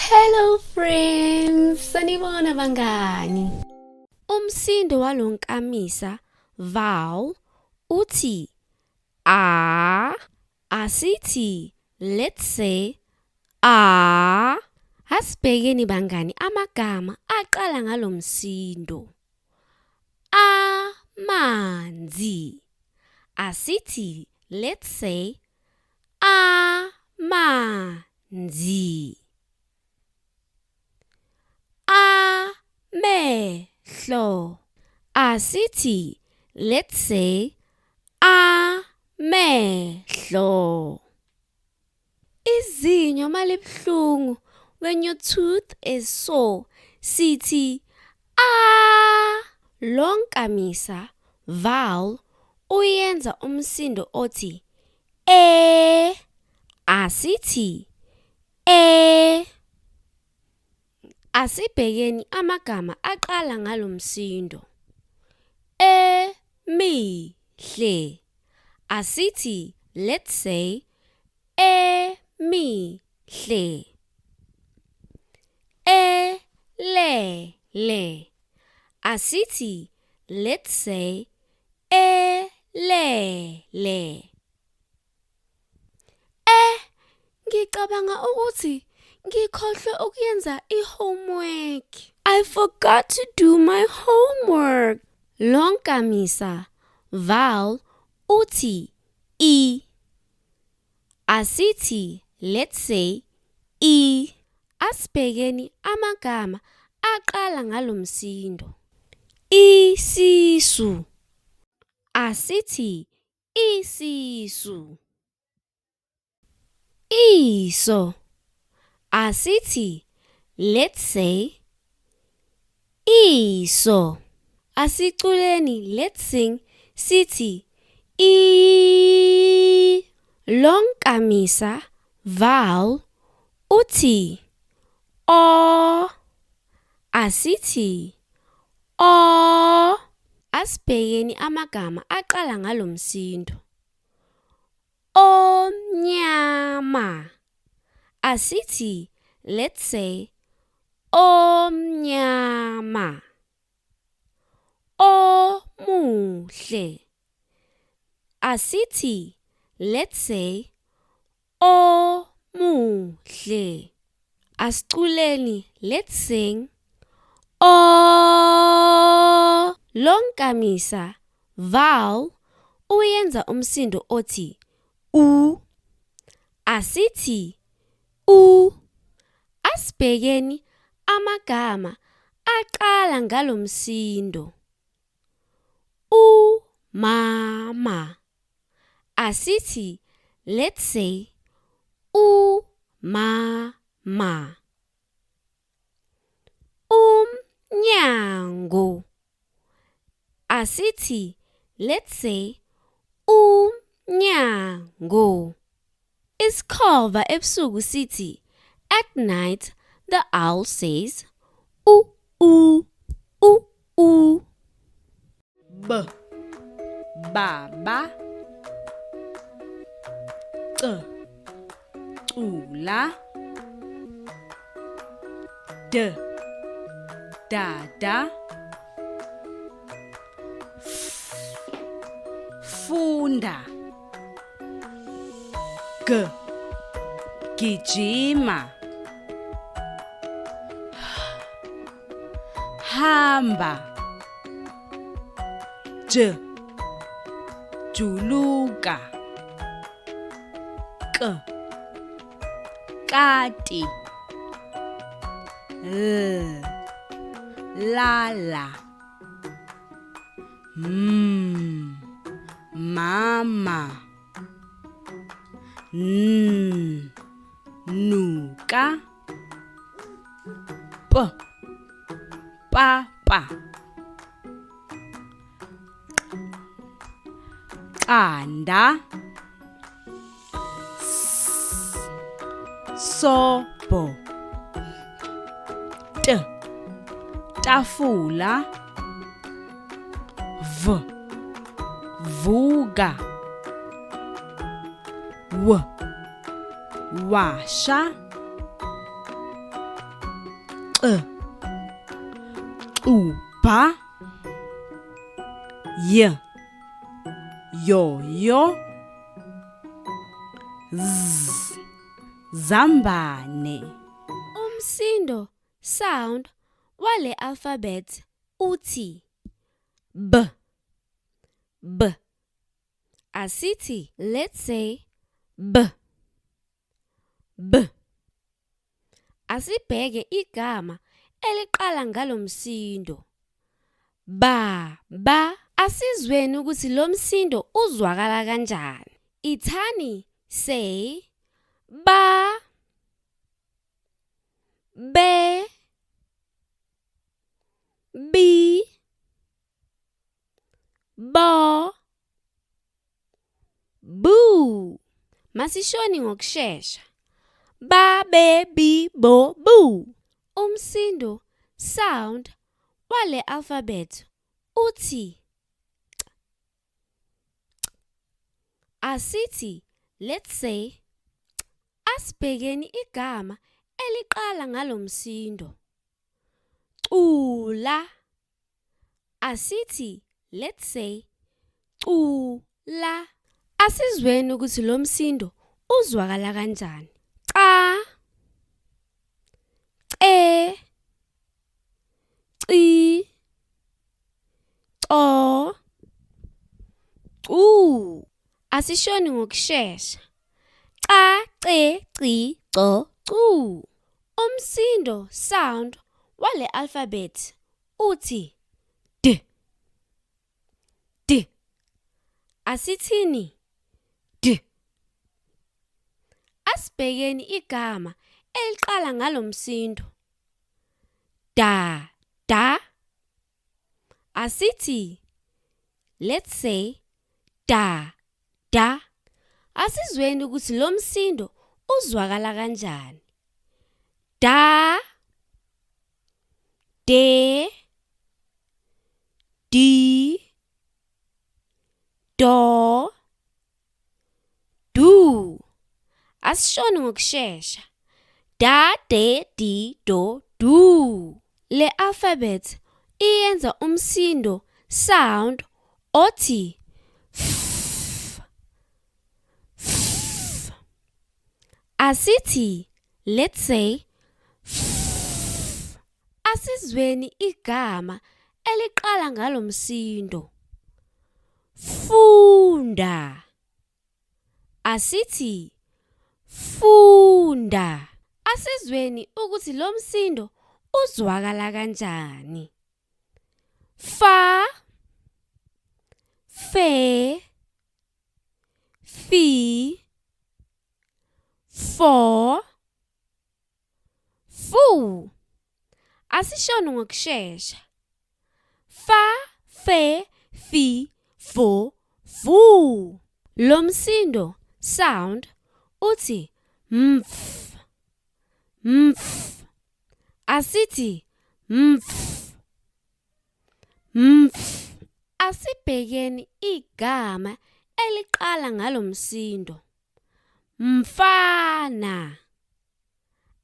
Hello friends, sanibona bangani. Umsindo walonkamisa vowel uthi a. Asithi let's say a. Asibhekeni bangani amagama aqala ngalomsindo. Amanzi. Asithi let's say amanzi. Amehlo. Asithi let's say amehlo. Izinyo malibhlungu. When your tooth is sore, sithi a. Lonkamisa vowel uyenza umsindo othi e. Asithi e. Asibhekeni amagama aqala ngalomsindo. Emihle. Asithi let's say emihle. Elele. Asithi let's say elele. Ngicabanga ukuthi ngikhohlwe ukuyenza i-homework. I forgot to do my homework. Lonkamisa vowel uthi I. Asithi let's say I. Asibhekeni amagama aqala ngalomsindo. Isisu. Asithi isisu. Iso. Asithi let's say iso. Asiculeni let's sing sithi I. Lonkamisa vowel uthi o. Asithi o. Asibhekeni amagama aqala ngalomsindo. Omnyama. Asithi let's say omnyama. Omuhle. Asithi let's say omuhle. Asiculeni let's sing o. Lonkamisa vowel uyenza umsindo othi u. Asithi u. Asibhekeni amagama aqala ngalomsindo. Umama. Asithi let's say umama. Umnyango. Asithi let's say umnyango. Isikhova ebusuku sithi at night the owl says oo oo oo oo. Baba. Cula. Dada. Funda. Gijima. Hamba. Juluka. Kati. Lala. Mama. Nuka. Papa. Qanda. Sobo. Tafula. Vuga. Washa. uba, y, yoyo, z, zambane. Umsindo sound wale alphabet uthi b, b. Asithi, let's say b, b. Asibheke igama eliqala ngalomsindo. Ba, ba. Asizweni ukuthi lo msindo uzwakala kanjani. Ithani say ba, be, bi, bo, bu. Masishoni ngokushesha. Ba, be, bi, bo, bu. Umsindo sound wale alphabet uthi Asithi, let's say asibhekeni igama eliqala ngalomsindo. Cula. Asithi, let's say cula. Asizweni ukuthi lo msindo uzwakala kanjani. Ca, ce, ci, co, cu. Asishoni ngokushesha. Ca, ce, ci, co, cu. Umsindo sound wale alphabet uthi d, d. Asithini d. Asibhekeni igama eliqala ngalomsindo. Da, da. Asithi, let's say da, da. Asizweni ukuthi lo msindo uzwakala kanjani. Da, de, di, do, du. Asishoni ngokushesha. Da, de, di, do, du. Le alphabet iyenza umsindo sound othi f, f. Asithi, let's say f. Asizweni igama eliqala ngalomsindo. Funda. Asithi funda. Asizweni ukuthi lo msindo uzwakala kanjani. Fa, fe, fi, fo, fu. Asishoni ngokushesha. Fa, fe, fi, fo, fu. Lo msindo sound uthi mf, mf. Asithi mf, mf. Asibhekeni igama eliqala ngalomsindo. Mfana.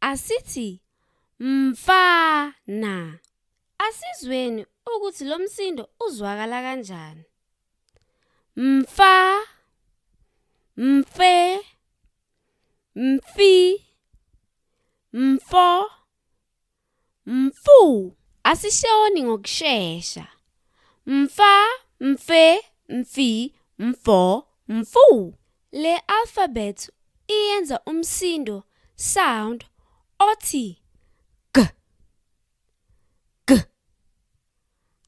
Asithi mfana. Asizweni ukuthi lo msindo uzwakala kanjani. Mfa, mfe, mfi, mfo, mfu. Asishoni ngokushesha. Mfa, mfe, mfi, mfo, mfu. Le alphabet iyenza umsindo sound othi g, g.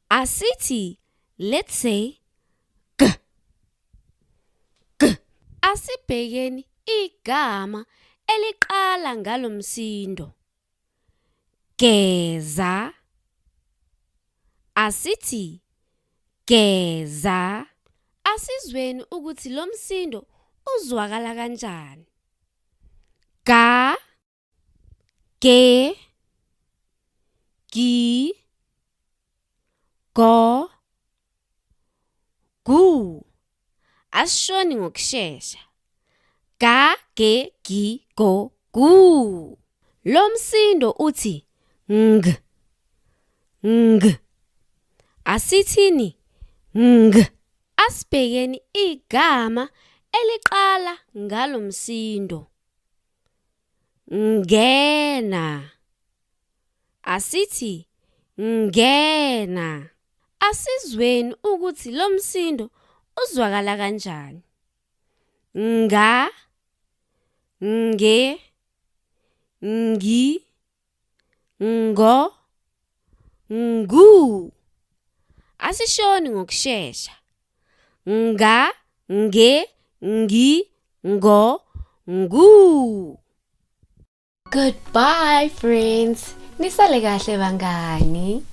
Asithi, let's say g, g. Asibhekeni igama eliqala ngalomsindo. Geza. Asithi geza. Asizweni ukuthi lo msindo uzwakala kanjani. Ga, ge, gi, go, gu. Asishoni ngokushesha. Ga, ge, gi, go, gu. Lo msindo uthi ng. Asithini ng. Asibhekeni igama eliqala ngalomsindo. Ngena. Asithi ngena. Asizweni ukuthi lo msindo uzwakala kanjani. Nga, nge, ngi, ngo, ngu. Asishoni ngokusheshsha. Nga, nge, ngi, ngo, ngu. Goodbye friends. Nisale kahle bangani.